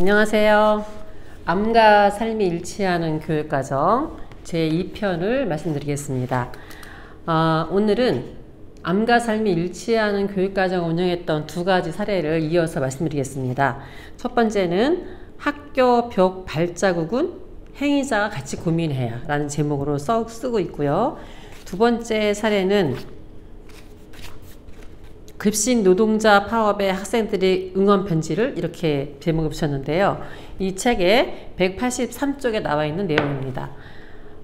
안녕하세요. 암과 삶이 일치하는 교육과정 제2편을 말씀드리겠습니다. 오늘은 암과 삶이 일치하는 교육과정을 운영했던 두 가지 사례를 이어서 말씀드리겠습니다. 첫 번째는 학교 벽 발자국은 행위자가 같이 고민해야 라는 제목으로 쓰고 있고요. 두 번째 사례는 급식 노동자 파업에 학생들이 응원 편지를 이렇게 제목을 붙였는데요. 이 책의 183쪽에 나와 있는 내용입니다.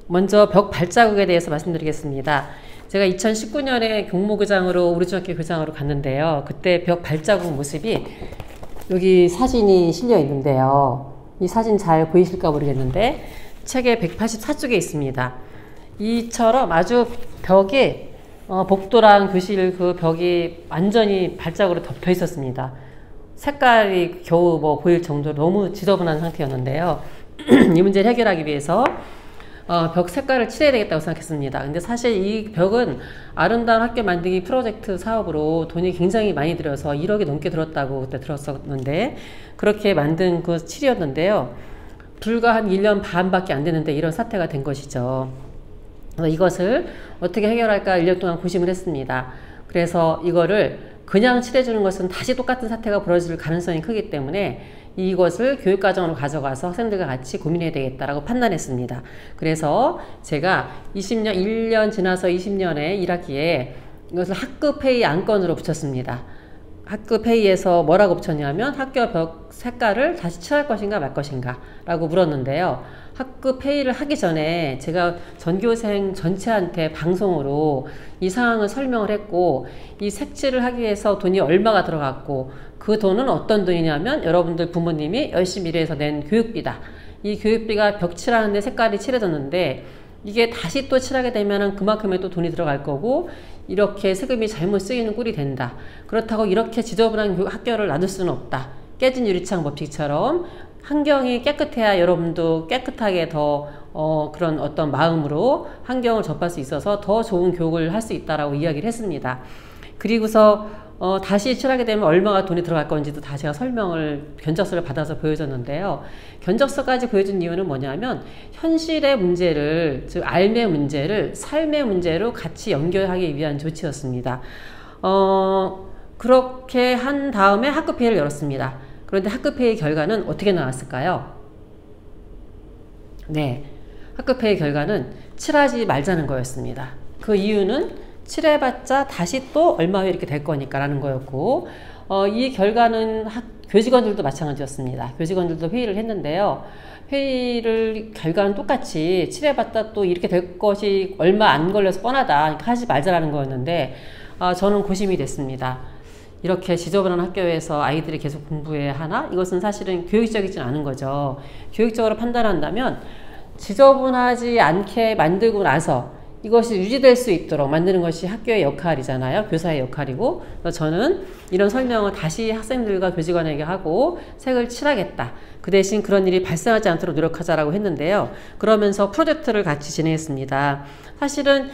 먼저 벽 발자국에 대해서 말씀드리겠습니다. 제가 2019년에 경모교장으로 우리 중학교 교장으로 갔는데요. 그때 벽 발자국 모습이 여기 사진이 실려 있는데요. 이 사진 잘 보이실까 모르겠는데 책의 184쪽에 있습니다. 이처럼 아주 벽에 복도랑 교실 그 벽이 완전히 발자국으로 덮여 있었습니다. 색깔이 겨우 보일 정도로 너무 지저분한 상태였는데요. 이 문제를 해결하기 위해서 벽 색깔을 칠해야 되겠다고 생각했습니다. 근데 사실 이 벽은 아름다운 학교 만들기 프로젝트 사업으로 돈이 굉장히 많이 들여서 1억이 넘게 들었다고 그때 들었었는데 그렇게 만든 그 칠이었는데요. 불과 한 1년 반밖에 안 됐는데 이런 사태가 된 것이죠. 이것을 어떻게 해결할까 1년 동안 고심을 했습니다. 그래서 이거를 그냥 칠해주는 것은 다시 똑같은 사태가 벌어질 가능성이 크기 때문에 이것을 교육과정으로 가져가서 학생들과 같이 고민해야 되겠다라고 판단했습니다. 그래서 제가 1년 지나서 20년에 1학기에 이것을 학급회의 안건으로 붙였습니다. 학급회의에서 뭐라고 붙였냐면 학교 벽 색깔을 다시 칠할 것인가 말 것인가 라고 물었는데요. 학급회의를 하기 전에 제가 전교생 전체한테 방송으로 이 상황을 설명을 했고 이 색칠을 하기 위해서 돈이 얼마가 들어갔고 그 돈은 어떤 돈이냐면 여러분들 부모님이 열심히 일해서 낸 교육비다. 이 교육비가 벽 칠하는데 색깔이 칠해졌는데 이게 다시 또 칠하게 되면 그만큼의 또 돈이 들어갈 거고 이렇게 세금이 잘못 쓰이는 꼴이 된다. 그렇다고 이렇게 지저분한 학교를 놔둘 수는 없다. 깨진 유리창 법칙처럼 환경이 깨끗해야 여러분도 깨끗하게 더 그런 어떤 마음으로 환경을 접할 수 있어서 더 좋은 교육을 할 수 있다라고 이야기를 했습니다. 그리고서 다시 칠하게 되면 얼마가 돈이 들어갈 건지도 다 제가 견적서를 받아서 보여줬는데요. 견적서까지 보여준 이유는 뭐냐면 현실의 문제를, 즉 삶의 문제를 삶의 문제로 같이 연결하기 위한 조치였습니다. 그렇게 한 다음에 학급회의를 열었습니다. 그런데 학급회의 결과는 어떻게 나왔을까요? 네, 학급회의 결과는 칠하지 말자는 거였습니다. 그 이유는 칠해봤자 다시 또 얼마 후에 이렇게 될 거니까 라는 거였고 이 결과는 교직원들도 마찬가지였습니다. 교직원들도 회의를 했는데요. 결과는 똑같이 칠해봤자 또 이렇게 될 것이 얼마 안 걸려서 뻔하다. 그러니까 하지 말자라는 거였는데 저는 고심이 됐습니다. 이렇게 지저분한 학교에서 아이들이 계속 공부해야 하나? 이것은 사실은 교육적이진 않은 거죠. 교육적으로 판단한다면 지저분하지 않게 만들고 나서 이것이 유지될 수 있도록 만드는 것이 학교의 역할이잖아요. 교사의 역할이고. 그래서 저는 이런 설명을 다시 학생들과 교직원에게 하고 색을 칠하겠다. 그 대신 그런 일이 발생하지 않도록 노력하자라고 했는데요. 그러면서 프로젝트를 같이 진행했습니다. 사실은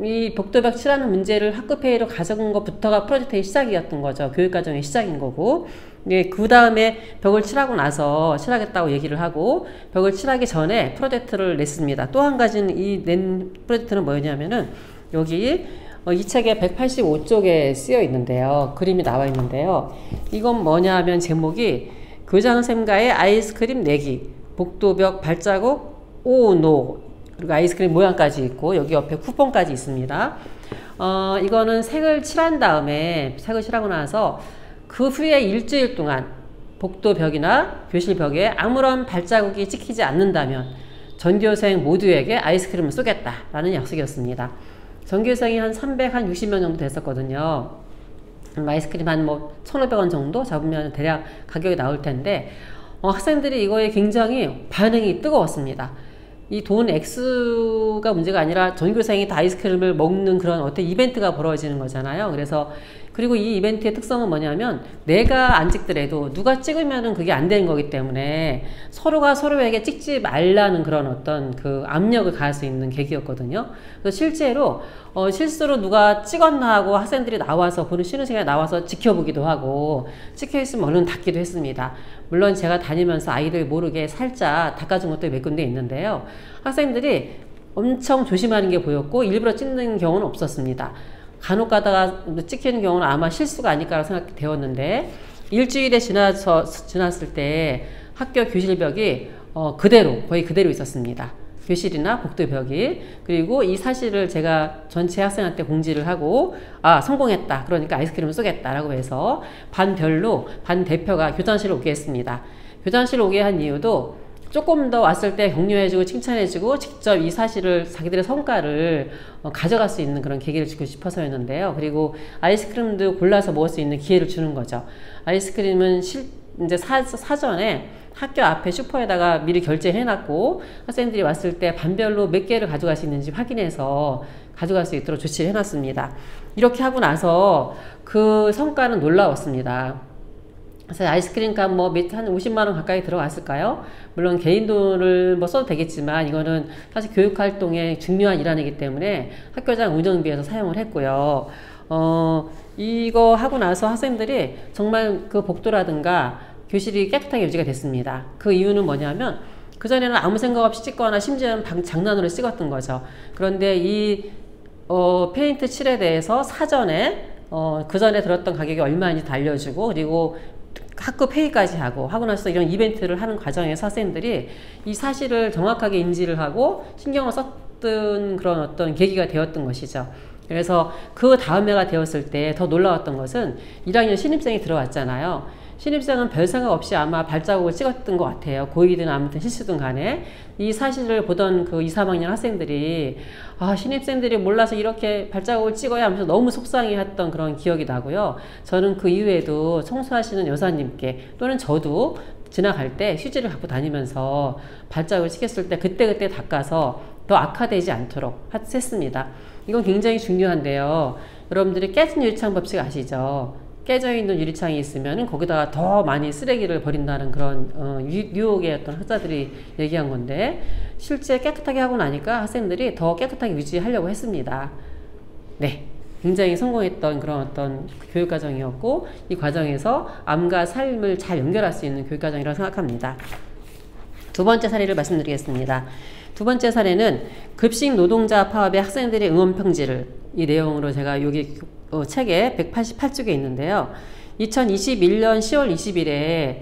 이 복도벽 칠하는 문제를 학급회의로 가져온 것부터가 프로젝트의 시작이었던 거죠. 교육과정의 시작인 거고. 네, 그 다음에 벽을 칠하고 나서 칠하겠다고 얘기를 하고 벽을 칠하기 전에 프로젝트를 냈습니다. 또 한 가지는 이 낸 프로젝트는 뭐였냐면은 여기 이 책의 185쪽에 쓰여 있는데요. 그림이 나와 있는데요. 이건 뭐냐 하면 제목이 교장선생과의 아이스크림 내기 복도벽 발자국 오노 그리고 아이스크림 모양까지 있고 여기 옆에 쿠폰까지 있습니다. 이거는 색을 칠한 다음에 색을 칠하고 나서 그 후에 일주일 동안 복도벽이나 교실벽에 아무런 발자국이 찍히지 않는다면 전교생 모두에게 아이스크림을 쏘겠다라는 약속이었습니다. 전교생이 한 360명 정도 됐었거든요. 아이스크림 한 1,500원 정도 잡으면 대략 가격이 나올 텐데 학생들이 이거에 굉장히 반응이 뜨거웠습니다. 이 돈 액수가 문제가 아니라 전교생이 다 아이스크림을 먹는 그런 어떤 이벤트가 벌어지는 거잖아요. 그래서 그리고 이 이벤트의 특성은 뭐냐면 내가 안 찍더라도 누가 찍으면은 그게 안 되는 거기 때문에 서로가 서로에게 찍지 말라는 그런 어떤 그 압력을 가할 수 있는 계기였거든요. 그래서 실제로 실수로 누가 찍었나 하고 학생들이 나와서 보는 쉬는 시간에 나와서 지켜보기도 하고 찍혀있으면 얼른 닫기도 했습니다. 물론 제가 다니면서 아이들 모르게 살짝 닦아준 것도 몇 군데 있는데요. 학생들이 엄청 조심하는 게 보였고 일부러 찍는 경우는 없었습니다. 간혹 가다가 찍히는 경우는 아마 실수가 아닐까라고 생각되었는데 일주일에 지났을 때 학교 교실벽이 거의 그대로 있었습니다. 교실이나 복도벽이. 그리고 이 사실을 제가 전체 학생한테 공지를 하고 성공했다. 그러니까 아이스크림을 쏘겠다라고 해서 반별로 반 대표가 교장실에 오게 했습니다. 교장실에 오게 한 이유도 조금 더 왔을 때 격려해주고 칭찬해주고 직접 이 사실을 자기들의 성과를 가져갈 수 있는 그런 계기를 주고 싶어서였는데요. 그리고 아이스크림도 골라서 먹을 수 있는 기회를 주는 거죠. 아이스크림은 이제 사전에 학교 앞에 슈퍼에다가 미리 결제해놨고 학생들이 왔을 때 반별로 몇 개를 가져갈 수 있는지 확인해서 가져갈 수 있도록 조치를 해놨습니다. 이렇게 하고 나서 그 성과는 놀라웠습니다. 그래서 아이스크림 값 한 50만원 가까이 들어갔을까요? 물론 개인 돈을 써도 되겠지만 이거는 사실 교육활동의 중요한 일환이기 때문에 학교장 운영비에서 사용을 했고요. 이거 하고 나서 학생들이 정말 그 복도라든가 교실이 깨끗하게 유지가 됐습니다. 그 이유는 뭐냐면 그전에는 아무 생각 없이 찍거나 심지어는 장난으로 찍었던 거죠. 그런데 이 페인트 칠에 대해서 사전에 그전에 들었던 가격이 얼마인지 다 알려주고 그리고 학급 회의까지 하고 나서 이런 이벤트를 하는 과정에서 학생들이 이 사실을 정확하게 인지를 하고 신경을 썼던 그런 어떤 계기가 되었던 것이죠. 그래서 그 다음 해가 되었을 때 더 놀라웠던 것은 1학년 신입생이 들어왔잖아요. 신입생은 별 생각 없이 아마 발자국을 찍었던 것 같아요. 고의든 아무튼 실수든 간에. 이 사실을 보던 그 2, 3학년 학생들이 신입생들이 몰라서 이렇게 발자국을 찍어야 하면서 너무 속상해했던 그런 기억이 나고요. 저는 그 이후에도 청소하시는 여사님께 또는 저도 지나갈 때 휴지를 갖고 다니면서 발자국을 찍혔을 때 그때그때 닦아서 더 악화되지 않도록 했습니다. 이건 굉장히 중요한데요. 여러분들이 깨진 유리창 법칙 아시죠? 깨져 있는 유리창이 있으면 거기다가 더 많이 쓰레기를 버린다는 그런 뉴욕의 어떤 학자들이 얘기한 건데 실제 깨끗하게 하고 나니까 학생들이 더 깨끗하게 유지하려고 했습니다. 네, 굉장히 성공했던 그런 어떤 교육과정이었고 이 과정에서 암과 삶을 잘 연결할 수 있는 교육과정이라고 생각합니다. 두 번째 사례를 말씀드리겠습니다. 두 번째 사례는 급식 노동자 파업의 학생들의 응원 평지를 이 내용으로 제가 여기 책에 188쪽에 있는데요. 2021년 10월 20일에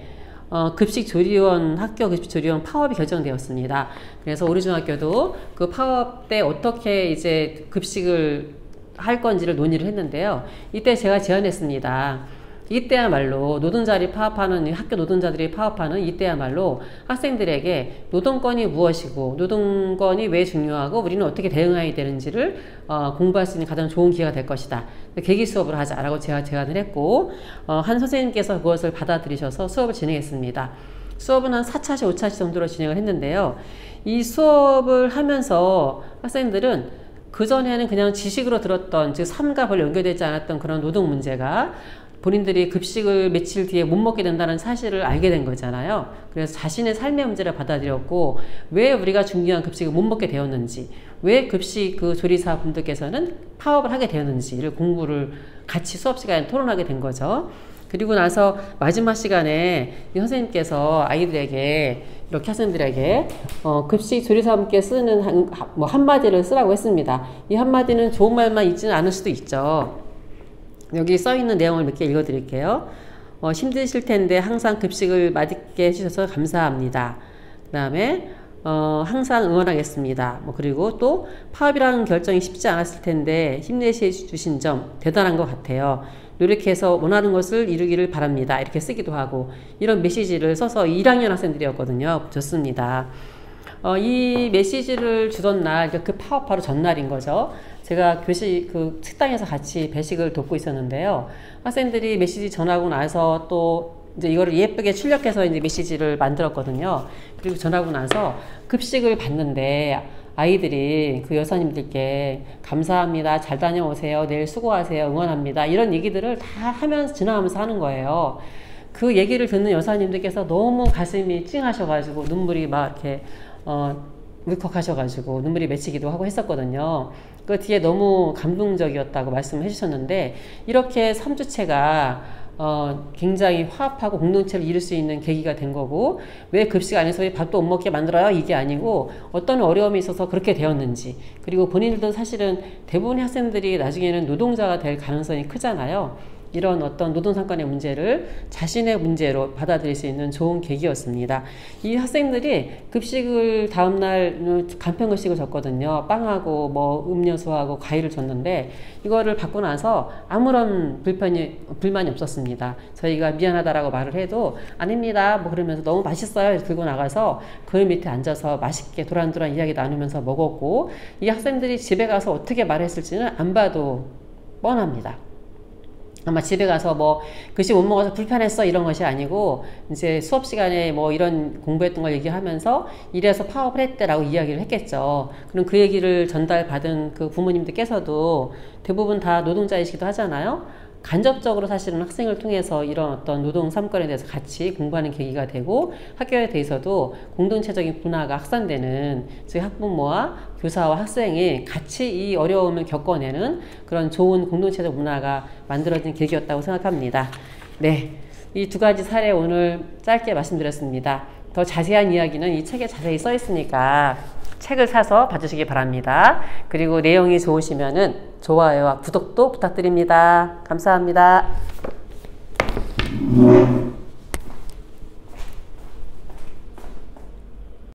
학교 급식조리원 파업이 결정되었습니다. 그래서 우리 중학교도 그 파업 때 어떻게 이제 급식을 할 건지를 논의를 했는데요. 이때 제가 제안했습니다. 이때야말로 학교 노동자들이 파업하는 이때야말로 학생들에게 노동권이 무엇이고 노동권이 왜 중요하고 우리는 어떻게 대응해야 되는지를 공부할 수 있는 가장 좋은 기회가 될 것이다. 계기 수업을 하자라고 제가 제안을 했고 한 선생님께서 그것을 받아들이셔서 수업을 진행했습니다. 수업은 한 4차시, 5차시 정도로 진행을 했는데요. 이 수업을 하면서 학생들은 그전에는 그냥 지식으로 들었던 즉 삶과 별로 연결되지 않았던 그런 노동 문제가 본인들이 급식을 며칠 뒤에 못 먹게 된다는 사실을 알게 된 거잖아요. 그래서 자신의 삶의 문제를 받아들였고 왜 우리가 중요한 급식을 못 먹게 되었는지 왜 급식 그 조리사 분들께서는 파업을 하게 되었는지를 공부를 같이 수업 시간에 토론하게 된 거죠. 그리고 나서 마지막 시간에 이 선생님께서 아이들에게 이렇게 학생들에게 급식 조리사분께 쓰는 한마디를 쓰라고 했습니다. 이 한마디는 좋은 말만 있지는 않을 수도 있죠. 여기 써있는 내용을 몇 개 읽어드릴게요. 힘드실 텐데 항상 급식을 맛있게 해주셔서 감사합니다. 그 다음에 항상 응원하겠습니다. 그리고 또 파업이라는 결정이 쉽지 않았을 텐데 힘내주신 점 대단한 것 같아요. 노력해서 원하는 것을 이루기를 바랍니다. 이렇게 쓰기도 하고 이런 메시지를 써서 1학년 학생들이었거든요. 좋습니다. 이 메시지를 주던 날, 그 파업 바로 전날인 거죠. 제가 식당에서 같이 배식을 돕고 있었는데요. 학생들이 메시지 전하고 나서 또 이제 이거를 예쁘게 출력해서 이제 메시지를 만들었거든요. 그리고 전하고 나서 급식을 받는데 아이들이 그 여사님들께 감사합니다, 잘 다녀오세요, 내일 수고하세요, 응원합니다, 이런 얘기들을 다 하면서 지나가면서 하는 거예요. 그 얘기를 듣는 여사님들께서 너무 가슴이 찡하셔가지고 눈물이 막 이렇게 울컥하셔가지고 눈물이 맺히기도 하고 했었거든요. 그 뒤에 너무 감동적이었다고 말씀을 해주셨는데, 이렇게 3주체가 굉장히 화합하고 공동체를 이룰 수 있는 계기가 된 거고, 왜 급식 안에서 밥도 못 먹게 만들어요? 이게 아니고 어떤 어려움이 있어서 그렇게 되었는지, 그리고 본인들도 사실은 대부분의 학생들이 나중에는 노동자가 될 가능성이 크잖아요. 이런 어떤 노동상권의 문제를 자신의 문제로 받아들일 수 있는 좋은 계기였습니다. 이 학생들이 급식을 다음날 간편급식을 줬거든요. 빵하고 뭐 음료수하고 과일을 줬는데, 이거를 받고 나서 아무런 불만이 없었습니다. 저희가 미안하다라고 말을 해도 아닙니다 뭐 그러면서 너무 맛있어요 들고 나가서 그 밑에 앉아서 맛있게 도란도란 이야기 나누면서 먹었고, 이 학생들이 집에 가서 어떻게 말했을지는 안 봐도 뻔합니다. 아마 집에 가서 뭐 글씨 못 먹어서 불편했어 이런 것이 아니고, 이제 수업 시간에 뭐 이런 공부했던 걸 얘기하면서 이래서 파업을 했대라고 이야기를 했겠죠. 그럼 그 얘기를 전달받은 그 부모님들께서도 대부분 다 노동자이시기도 하잖아요. 간접적으로 사실은 학생을 통해서 이런 어떤 노동 3권에 대해서 같이 공부하는 계기가 되고, 학교에 대해서도 공동체적인 문화가 확산되는, 즉 학부모와 교사와 학생이 같이 이 어려움을 겪어내는 그런 좋은 공동체적 문화가 만들어진 계기였다고 생각합니다. 네, 이 두 가지 사례 오늘 짧게 말씀드렸습니다. 더 자세한 이야기는 이 책에 자세히 써 있으니까 책을 사서 봐주시기 바랍니다. 그리고 내용이 좋으시면은 좋아요와 구독도 부탁드립니다. 감사합니다.